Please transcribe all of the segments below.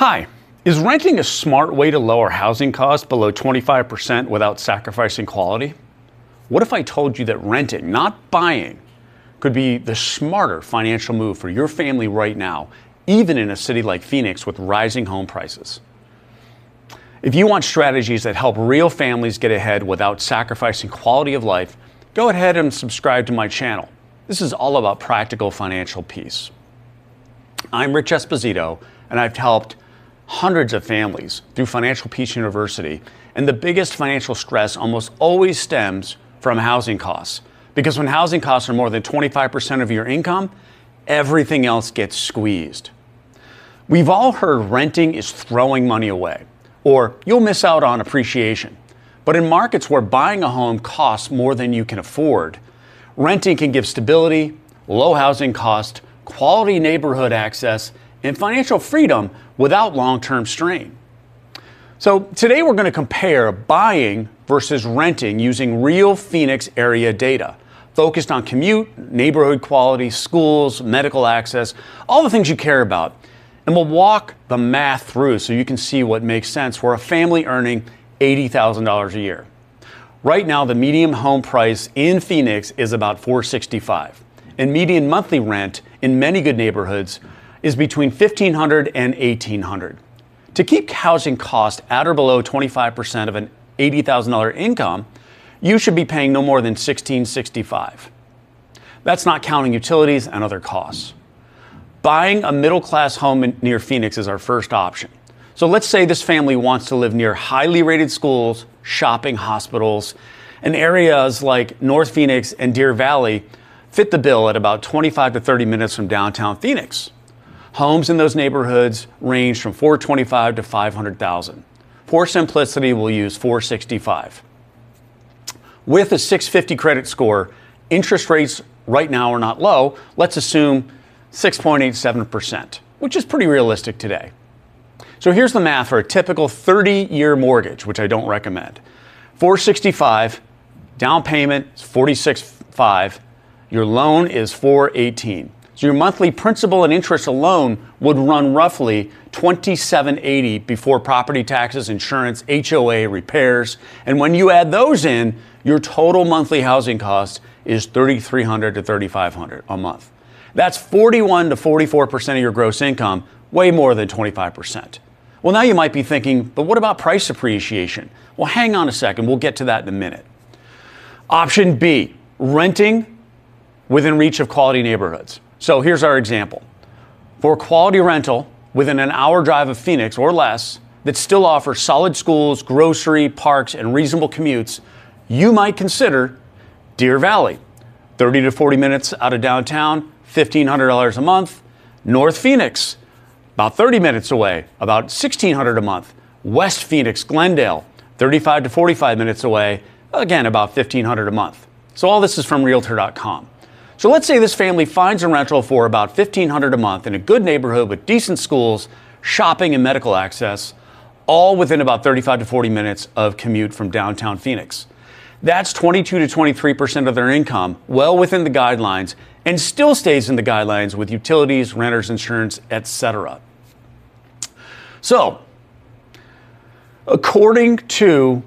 Hi, is renting a smart way to lower housing costs below 25% without sacrificing quality? What if I told you that renting, not buying, could be the smarter financial move for your family right now, even in a city like Phoenix with rising home prices? If you want strategies that help real families get ahead without sacrificing quality of life, go ahead and subscribe to my channel. This is all about practical financial peace. I'm Rich Esposito, and I've helped hundreds of families through Financial Peace University, and the biggest financial stress almost always stems from housing costs. Because when housing costs are more than 25% of your income, everything else gets squeezed. We've all heard renting is throwing money away, or you'll miss out on appreciation. But in markets where buying a home costs more than you can afford, renting can give stability, low housing cost, quality neighborhood access, and financial freedom without long-term strain. So today we're going to compare buying versus renting using real Phoenix area data, focused on commute, neighborhood quality, schools, medical access, all the things you care about. And we'll walk the math through so you can see what makes sense for a family earning $80,000 a year. Right now, the median home price in Phoenix is about $465,000, and median monthly rent in many good neighborhoods is between $1,500 and $1,800. To keep housing costs at or below 25% of an $80,000 income, you should be paying no more than $1,665. That's not counting utilities and other costs. Buying a middle-class home near Phoenix is our first option. So let's say this family wants to live near highly rated schools, shopping, hospitals, and areas like North Phoenix and Deer Valley fit the bill at about 25 to 30 minutes from downtown Phoenix. Homes in those neighborhoods range from $425,000 to $500,000. For simplicity, we'll use $465,000. With a 650 credit score, interest rates right now are not low. Let's assume 6.87%, which is pretty realistic today. So here's the math for a typical 30-year mortgage, which I don't recommend. $465,000, down payment is $46,500, your loan is $418,000. So your monthly principal and interest alone would run roughly $2,780 before property taxes, insurance, HOA, repairs. And when you add those in, your total monthly housing cost is $3,300 to $3,500 a month. That's 41 to 44% of your gross income, way more than 25%. Well, now you might be thinking, but what about price appreciation? Well, hang on a second. We'll get to that in a minute. Option B, renting within reach of quality neighborhoods. So here's our example. For a quality rental within an hour drive of Phoenix or less that still offers solid schools, grocery, parks, and reasonable commutes, you might consider Deer Valley, 30 to 40 minutes out of downtown, $1,500 a month. North Phoenix, about 30 minutes away, about $1,600 a month. West Phoenix, Glendale, 35 to 45 minutes away, again, about $1,500 a month. So all this is from Realtor.com. So let's say this family finds a rental for about $1,500 a month in a good neighborhood with decent schools, shopping, and medical access, all within about 35 to 40 minutes of commute from downtown Phoenix. That's 22 to 23% of their income, well within the guidelines, and still stays in the guidelines with utilities, renters insurance, etc. So, according to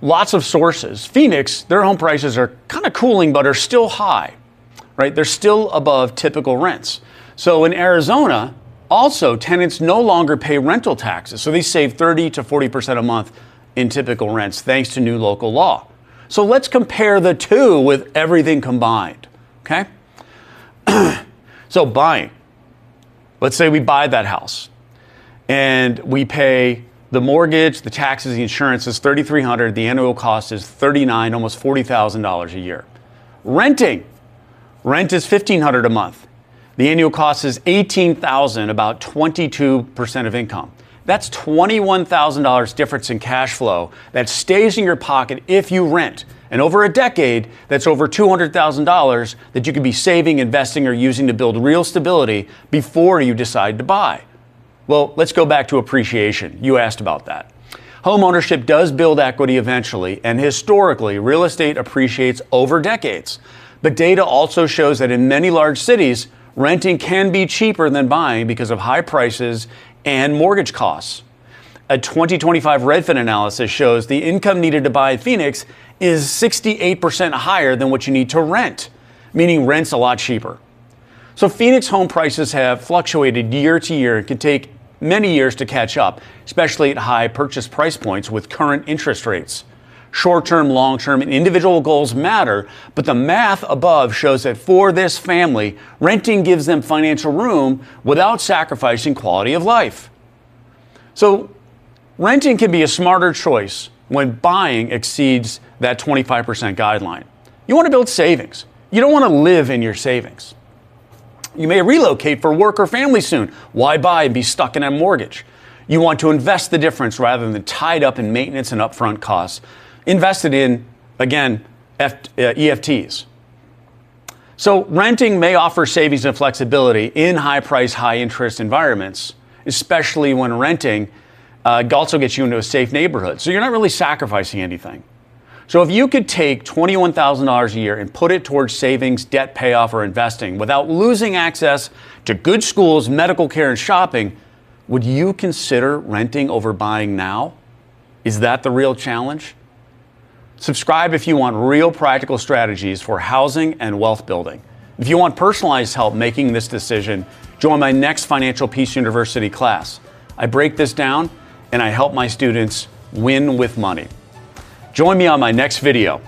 lots of sources, Phoenix, their home prices are kind of cooling but are still high. Right? They're still above typical rents. So in Arizona, also tenants no longer pay rental taxes. So they save 30 to 40% a month in typical rents thanks to new local law. So let's compare the two with everything combined. Okay? So buying. Let's say we buy that house and we pay the mortgage, the taxes, the insurance is $3,300. The annual cost is $39,000, almost $40,000 a year. Renting. Rent is $1,500 a month. The annual cost is $18,000, about 22% of income. That's $21,000 difference in cash flow that stays in your pocket if you rent. And over a decade, that's over $200,000 that you could be saving, investing, or using to build real stability before you decide to buy. Well, let's go back to appreciation. You asked about that. Home ownership does build equity eventually, and historically, real estate appreciates over decades. But data also shows that in many large cities, renting can be cheaper than buying because of high prices and mortgage costs. A 2025 Redfin analysis shows the income needed to buy in Phoenix is 68% higher than what you need to rent, meaning rent's a lot cheaper. So Phoenix home prices have fluctuated year to year and can take many years to catch up, especially at high purchase price points with current interest rates. Short-term, long-term, and individual goals matter, but the math above shows that for this family, renting gives them financial room without sacrificing quality of life. So renting can be a smarter choice when buying exceeds that 25% guideline. You want to build savings. You don't want to live in your savings. You may relocate for work or family soon. Why buy and be stuck in a mortgage? You want to invest the difference rather than tied up in maintenance and upfront costs. Invested in, again, EFTs. So renting may offer savings and flexibility in high price, high interest environments, especially when renting also gets you into a safe neighborhood. So you're not really sacrificing anything. So if you could take $21,000 a year and put it towards savings, debt payoff, or investing without losing access to good schools, medical care, and shopping, would you consider renting over buying now? Is that the real challenge? Subscribe if you want real practical strategies for housing and wealth building. If you want personalized help making this decision, join my next Financial Peace University class. I break this down and I help my students win with money. Join me on my next video.